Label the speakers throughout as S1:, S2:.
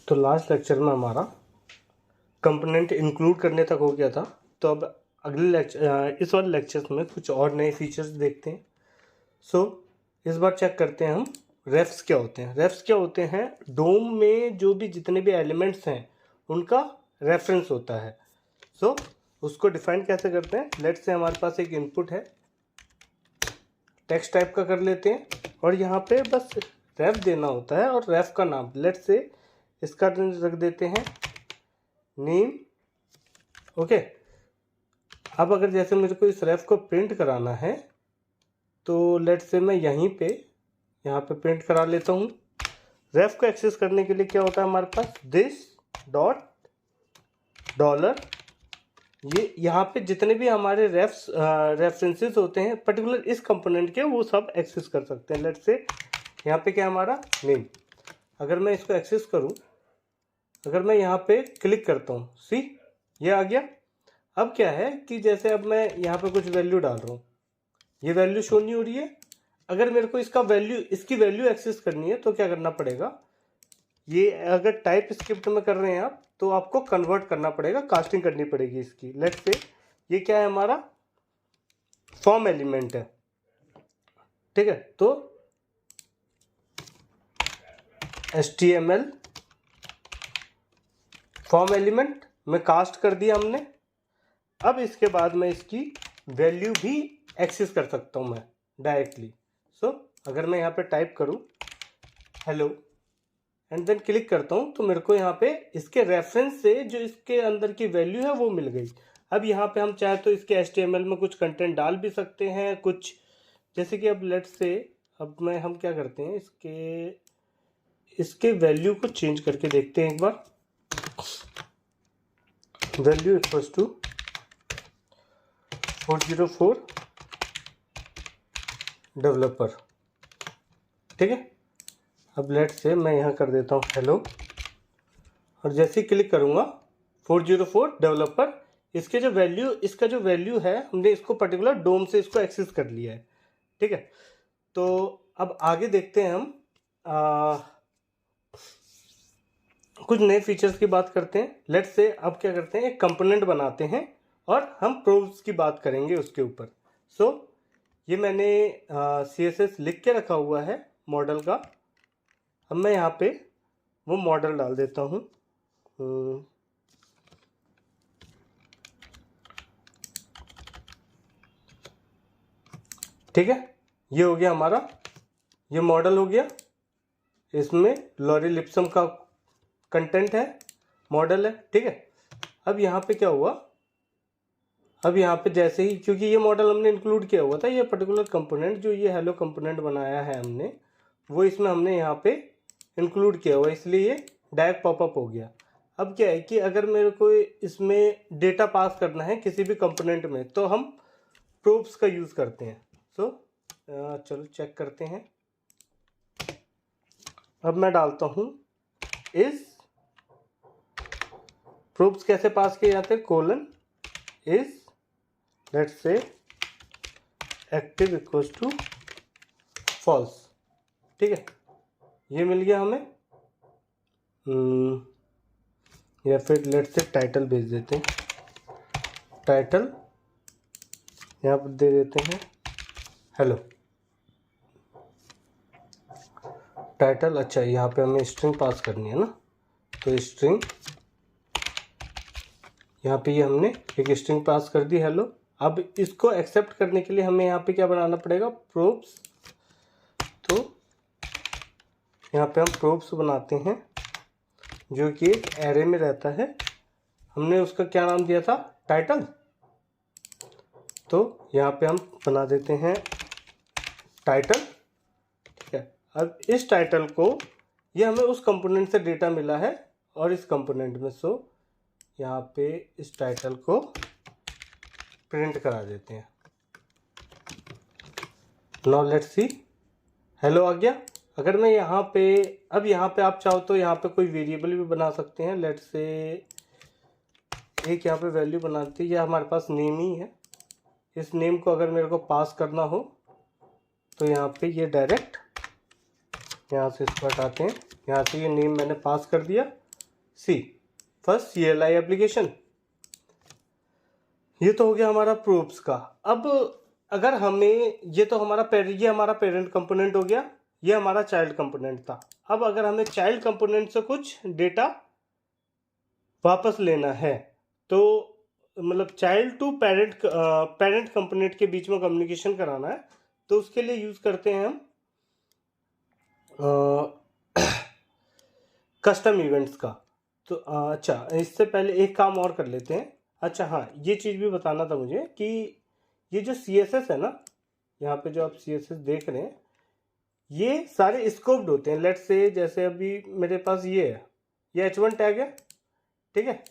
S1: तो last lecture में हमारा कंपोनेंट इंक्लूड करने तक हो गया था। तो अब अगले लेक्चर इस वाले लेक्चर्स में कुछ और नए फीचर्स देखते हैं। इस बार चेक करते हैं हम रेफ्स क्या होते हैं। रेफ्स क्या होते हैं? डोम में जो भी जितने भी एलिमेंट्स हैं उनका रेफरेंस होता है। उसको डिफाइन कैसे करते हैं? लेट्स से हमारे पास एक इनपुट है, टेक्स्ट टाइप का कर लेते हैं और यहाँ पे बस रेफ देना होता है और रेफ का नाम लेट्स से इसका रख देते हैं नेम। ओके, अब अगर जैसे मुझे को इस रेफ को प्रिंट कराना है तो लेट्स से मैं यहाँ पे प्रिंट करा लेता हूँ। रेफ को एक्सेस करने के लिए क्या होता है हमारे पास? This dot dollar. ये यहाँ पे जितने भी हमारे रेफरेंसेस होते हैं पर्टिकुलर इस कंपोनेंट के, वो सब एक्सेस कर सकते हैं। लेट्स से यहाँ पे क्या हमारा नेम। अगर मैं इसको एक्सेस करूँ, अगर मैं यहाँ पे क्लिक करता हूँ, सी ये आ गया। अब क्या है कि जैसे अब मैं यहाँ पे कुछ वैल्यू डाल रहा हूँ, ये वैल्यू शो नहीं हो रही है। अगर मेरे को इसकी वैल्यू एक्सेस करनी है तो क्या करना पड़ेगा? ये अगर टाइप स्क्रिप्ट में कर रहे हैं आप तो आपको कन्वर्ट करना पड़ेगा, कास्टिंग करनी पड़ेगी इसकी। लेट्स से ये क्या है हमारा फॉर्म एलिमेंट है, ठीक है। तो HTML फॉर्म एलिमेंट में कास्ट कर दिया हमने। अब इसके बाद मैं इसकी वैल्यू भी एक्सेस कर सकता हूं मैं डायरेक्टली। अगर मैं यहाँ पे टाइप करूं हेलो एंड देन क्लिक करता हूं तो मेरे को यहाँ पे इसके रेफरेंस से जो इसके अंदर की वैल्यू है वो मिल गई। अब यहाँ पे हम चाहे तो इसके HTML में कुछ कंटेंट डाल भी सकते हैं, कुछ जैसे कि अब लेट्स से अब हम क्या करते हैं, इसके वैल्यू को चेंज करके देखते हैं एक बार। वैल्यू इक्वल्स टू 404 डेवलपर, ठीक है। अब लेट्स से मैं यहाँ कर देता हूँ हेलो और जैसे ही क्लिक करूँगा 404 डेवलपर, इसका जो वैल्यू है हमने इसको पर्टिकुलर डोम से इसको एक्सेस कर लिया है, ठीक है। तो अब आगे देखते हैं हम कुछ नए फीचर्स की बात करते हैं। लेट्स से अब क्या करते हैं, एक कंपोनेंट बनाते हैं और हम प्रोब्स की बात करेंगे उसके ऊपर। ये मैंने CSS लिख के रखा हुआ है मॉडल का। अब मैं यहाँ पे वो मॉडल डाल देता हूँ। ठीक है, ये हो गया हमारा, ये मॉडल हो गया। इसमें लॉरेल इप्सम का कंटेंट है, मॉडल है, ठीक है। अब यहाँ पे क्या हुआ, अब यहाँ पे जैसे ही, क्योंकि ये मॉडल हमने इंक्लूड किया हुआ था, ये पर्टिकुलर कंपोनेंट जो ये हेलो कंपोनेंट बनाया है हमने, वो इसमें हमने यहाँ पे इंक्लूड किया हुआ, इसलिए ये डायरेक्ट पॉपअप हो गया। अब क्या है कि अगर मेरे को इसमें डेटा पास करना है किसी भी कंपोनेंट में तो हम प्रोब्स का यूज़ करते हैं। चलो चेक करते हैं। अब मैं डालता हूँ इस प्रोब्स कैसे पास किए जाते हैं, कोलन इस let's say active equals to false, ठीक है। ये मिल गया हमें। या फिर लेट्स से टाइटल भेज देते हैं, टाइटल यहाँ पर दे देते हैं हेलो टाइटल। अच्छा, यहाँ पे हमें स्ट्रिंग पास करनी है ना, तो स्ट्रिंग यहाँ पे ये हमने एक स्ट्रिंग पास कर दी हेलो। अब इसको एक्सेप्ट करने के लिए हमें यहाँ पे क्या बनाना पड़ेगा, प्रोब्स। तो यहाँ पे हम प्रोब्स बनाते हैं जो कि एक एरे में रहता है। हमने उसका क्या नाम दिया था, टाइटल। तो यहाँ पे हम बना देते हैं टाइटल, ठीक है। अब इस टाइटल को, ये हमें उस कंपोनेंट से डेटा मिला है और इस कंपोनेंट में, यहाँ पे इस टाइटल को प्रिंट करा देते हैं। नाउ लेट्स सी, हेलो आ गया। अगर मैं यहाँ पे, अब यहाँ पे आप चाहो तो यहाँ पे कोई वेरिएबल भी बना सकते हैं। लेट्स से एक यहाँ पे वैल्यू बनाते हैं, ये हमारे पास नेम ही है। इस नेम को अगर मेरे को पास करना हो तो यहाँ पे ये डायरेक्ट यहाँ से इसको हटाते हैं, यहाँ से ये नेम मैंने पास कर दिया सी फर्स्ट CLI एप्लीकेशन। ये तो हो गया हमारा प्रोब्स का। अब अगर हमें ये तो ये हमारा पेरेंट कंपोनेंट हो गया, ये हमारा चाइल्ड कंपोनेंट था। अब अगर हमें चाइल्ड कंपोनेंट से कुछ डेटा वापस लेना है तो मतलब चाइल्ड टू पेरेंट कंपोनेंट के बीच में कम्युनिकेशन कराना है, तो उसके लिए यूज करते हैं हम कस्टम इवेंट्स का। तो अच्छा, इससे पहले एक काम और कर लेते हैं। अच्छा हाँ, ये चीज़ भी बताना था मुझे कि ये जो CSS है ना, यहाँ पे जो आप CSS देख रहे हैं, ये सारे स्कोप्ड होते हैं। लेट्स से जैसे अभी मेरे पास ये है, ये H1 टैग है, ठीक है।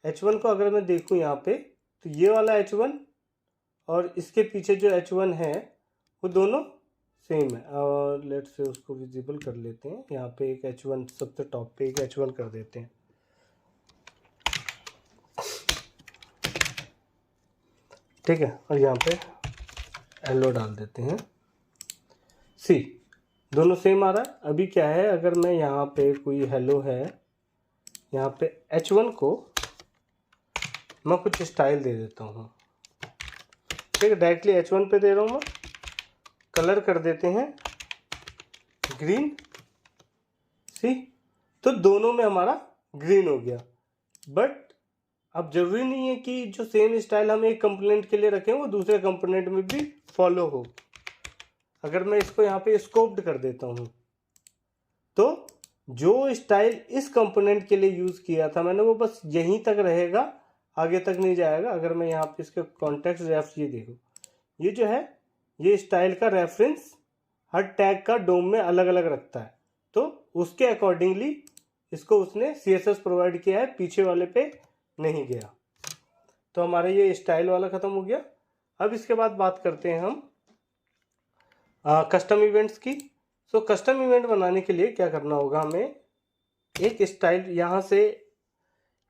S1: H1 को अगर मैं देखूँ यहाँ पे, तो ये वाला H1 और इसके पीछे जो H1 है वो दोनों सेम है। और लेट्स से उसको विजिबल कर लेते हैं। यहाँ पे एक H1 सबसे टॉप पे एक H1 कर देते हैं, ठीक है। और यहाँ पे हेलो डाल देते हैं। सी दोनों सेम आ रहा है। अभी क्या है, अगर मैं यहाँ पे कोई हेलो है, यहाँ पे H1 को मैं कुछ स्टाइल दे देता हूँ, ठीक है। डायरेक्टली H1 पे दे रहा हूँ मैं। कलर कर देते हैं ग्रीन, सी तो दोनों में हमारा ग्रीन हो गया। बट अब जरूरी नहीं है कि जो सेम स्टाइल हम एक कंपोनेंट के लिए रखें वो दूसरे कंपोनेंट में भी फॉलो हो। अगर मैं इसको यहाँ पे स्कोप्ड कर देता हूँ, तो जो स्टाइल इस कंपोनेंट के लिए यूज किया था मैंने, वो बस यहीं तक रहेगा, आगे तक नहीं जाएगा। अगर मैं यहाँ पे इसके कॉन्टेक्स्ट रेफ ये देखो, ये जो है ये स्टाइल का रेफरेंस हर टैग का डोम में अलग अलग रखता है, तो उसके अकॉर्डिंगली इसको उसने CSS प्रोवाइड किया है, पीछे वाले पे नहीं गया। तो हमारा ये स्टाइल वाला खत्म हो गया। अब इसके बाद बात करते हैं हम कस्टम इवेंट्स की। सो कस्टम इवेंट बनाने के लिए क्या करना होगा, हमें एक स्टाइल यहाँ से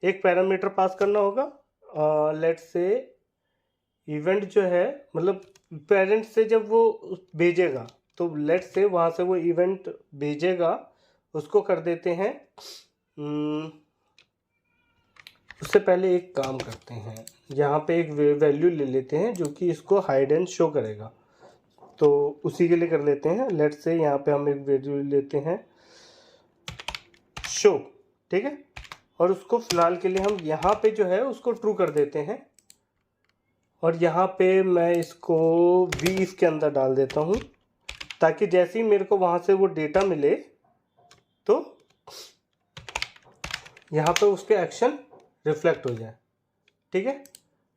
S1: एक पैरामीटर पास करना होगा। लेट्स से इवेंट जो है, मतलब पेरेंट से जब वो भेजेगा, तो लेट्स से वहाँ से वो इवेंट भेजेगा, उसको कर देते हैं। उससे पहले एक काम करते हैं, यहाँ पे एक वैल्यू ले लेते हैं जो कि इसको हाइड एंड शो करेगा, तो उसी के लिए कर लेते हैं। लेट्स से यहाँ पे हम एक वैल्यू लेते हैं शो, ठीक है। और उसको फिलहाल के लिए हम यहाँ पे जो है उसको ट्रू कर देते हैं। और यहाँ पे मैं इसको वी इफ के अंदर डाल देता हूँ, ताकि जैसे ही मेरे को वहाँ से वो डेटा मिले तो यहाँ पे उसके एक्शन रिफ्लेक्ट हो जाए, ठीक है।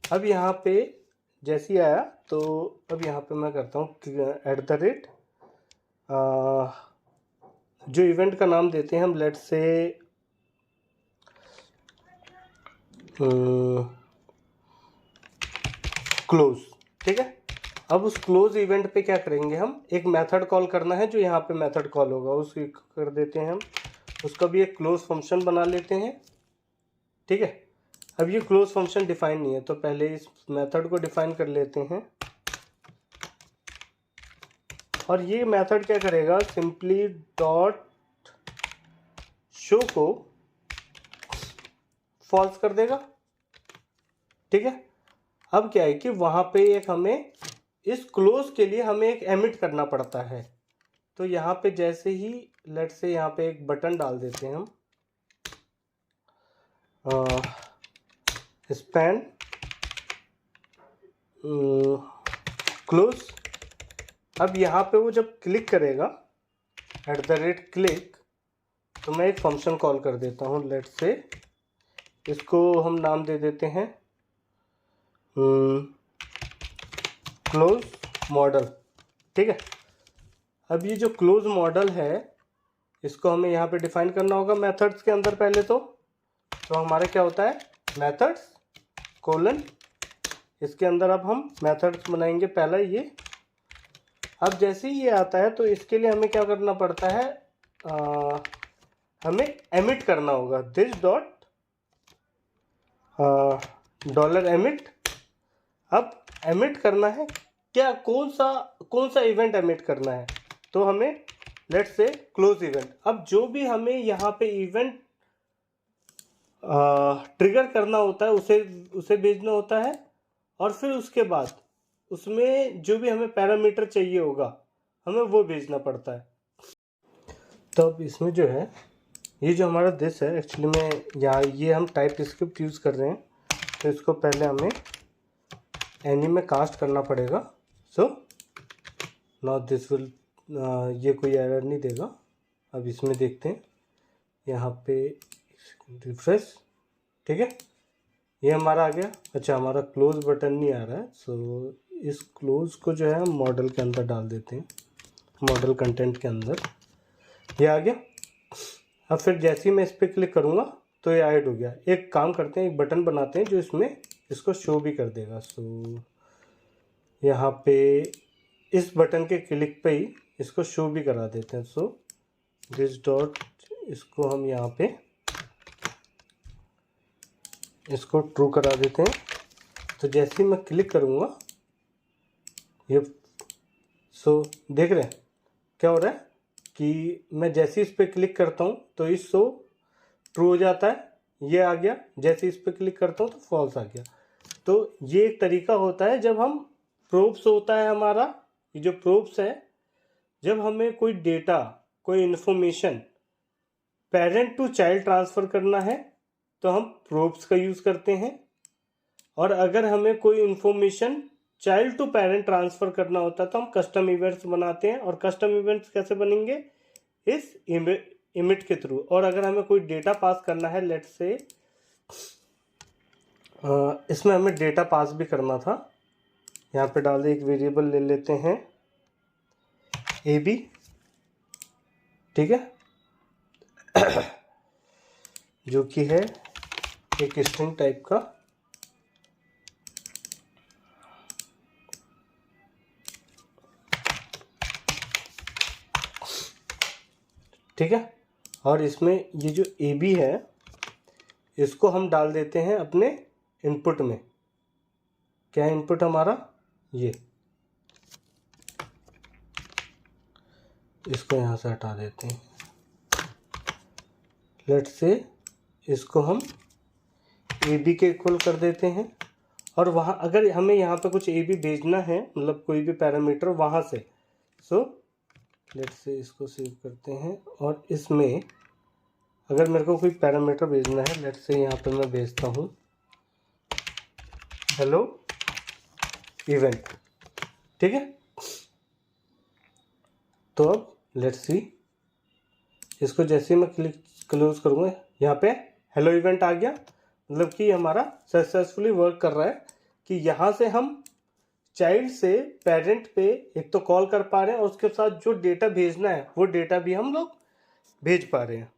S1: अब यहाँ पे जैसे ही आया, तो अब यहाँ पे मैं करता हूँ @ जो इवेंट का नाम देते हैं हम, लेट्स से क्लोज, ठीक है। अब उस क्लोज इवेंट पे क्या करेंगे, हम एक मेथड कॉल करना है, जो यहाँ पे मेथड कॉल होगा उसको कर देते हैं हम। उसका भी एक क्लोज फंक्शन बना लेते हैं, ठीक है। अब ये क्लोज फंक्शन डिफाइन नहीं है, तो पहले इस मेथड को डिफाइन कर लेते हैं। और ये मेथड क्या करेगा, सिंपली डॉट शो को फॉल्स कर देगा, ठीक है। अब क्या है कि वहाँ पे एक हमें इस क्लोज के लिए हमें एक एमिट करना पड़ता है। तो यहाँ पे जैसे ही लेट्स से यहाँ पे एक बटन डाल देते हैं हम, स्पैन क्लोज। अब यहाँ पे वो जब क्लिक करेगा @click, तो मैं एक फंक्शन कॉल कर देता हूँ। लेट्स से इसको हम नाम दे देते हैं क्लोज मॉडल, ठीक है। अब ये जो क्लोज मॉडल है, इसको हमें यहाँ पे डिफाइन करना होगा मेथड्स के अंदर पहले। तो हमारा क्या होता है, मेथड्स कोलन, इसके अंदर अब हम मेथड्स बनाएंगे पहला ये। अब जैसे ही ये आता है, तो इसके लिए हमें क्या करना पड़ता है, हमें एमिट करना होगा दिस डॉट $एमिट। अब एमिट करना है क्या, कौन सा इवेंट एमिट करना है, तो हमें लेट्स से क्लोज इवेंट। अब जो भी हमें यहाँ पे इवेंट ट्रिगर करना होता है, उसे भेजना होता है, और फिर उसके बाद उसमें जो भी हमें पैरामीटर चाहिए होगा हमें वो भेजना पड़ता है। तो अब इसमें जो है ये जो हमारा दिस है एक्चुअली में यहाँ ये हम टाइप स्क्रिप्ट यूज़ कर रहे हैं, तो इसको पहले हमें एनी में कास्ट करना पड़ेगा। सो नॉट दिस विल, ये कोई एरर नहीं देगा। अब इसमें देखते हैं यहाँ पे रिफ्रेश, ठीक है, ये हमारा आ गया। अच्छा, हमारा क्लोज बटन नहीं आ रहा है, सो इस क्लोज को जो है हम मॉडल के अंदर डाल देते हैं, मॉडल कंटेंट के अंदर, ये आ गया। अब फिर जैसे ही मैं इस पर क्लिक करूँगा तो ये ऐड हो गया। एक काम करते हैं, एक बटन बनाते हैं जो इसमें इसको शो भी कर देगा। सो यहाँ पे इस बटन के क्लिक पे ही इसको शो भी करा देते हैं। सो दिस डॉट, इसको हम यहाँ पे इसको ट्रू करा देते हैं। तो जैसे ही मैं क्लिक करूँगा ये, सो देख रहे हैं क्या हो रहा है कि मैं जैसे इस पर क्लिक करता हूँ तो इस शो ट्रू हो जाता है, ये आ गया। जैसे इस पर क्लिक करता हूँ तो फॉल्स आ गया। तो ये एक तरीका होता है जब हम प्रोब्स होता है हमारा, ये जो प्रोब्स है, जब हमें कोई डेटा, कोई information parent to child transfer करना है तो हम प्रोब्स का यूज़ करते हैं, और अगर हमें कोई information child to parent transfer करना होता है तो हम कस्टम इवेंट्स बनाते हैं। और कस्टम इवेंट्स कैसे बनेंगे? इस इमिट के थ्रू। और अगर हमें कोई डेटा पास करना है, लेट्स से इसमें हमें डेटा पास भी करना था, यहाँ पे डाल दे, एक वेरिएबल ले लेते हैं AB, ठीक है, जो कि है एक स्ट्रिंग टाइप का। ठीक है, और इसमें ये जो AB है इसको हम डाल देते हैं अपने इनपुट में। क्या है इनपुट हमारा? ये, इसको यहाँ से हटा देते हैं। लेट्स से इसको हम AB के इक्वल कर देते हैं, और वहाँ अगर हमें यहाँ पे कुछ AB भेजना है, मतलब कोई भी पैरामीटर वहाँ से, सो लेट्स से इसको सेव करते हैं। और इसमें अगर मेरे को कोई पैरामीटर भेजना है, लेट्स से यहाँ पे मैं भेजता हूँ हेलो इवेंट, ठीक है। तो अब लेट्स सी, इसको जैसे ही मैं क्लोज करूँगा, यहाँ पे हेलो इवेंट आ गया, मतलब कि हमारा सक्सेसफुली वर्क कर रहा है कि यहाँ से हम चाइल्ड से पेरेंट पे एक तो कॉल कर पा रहे हैं, और उसके साथ जो डेटा भेजना है वो डेटा भी हम लोग भेज पा रहे हैं।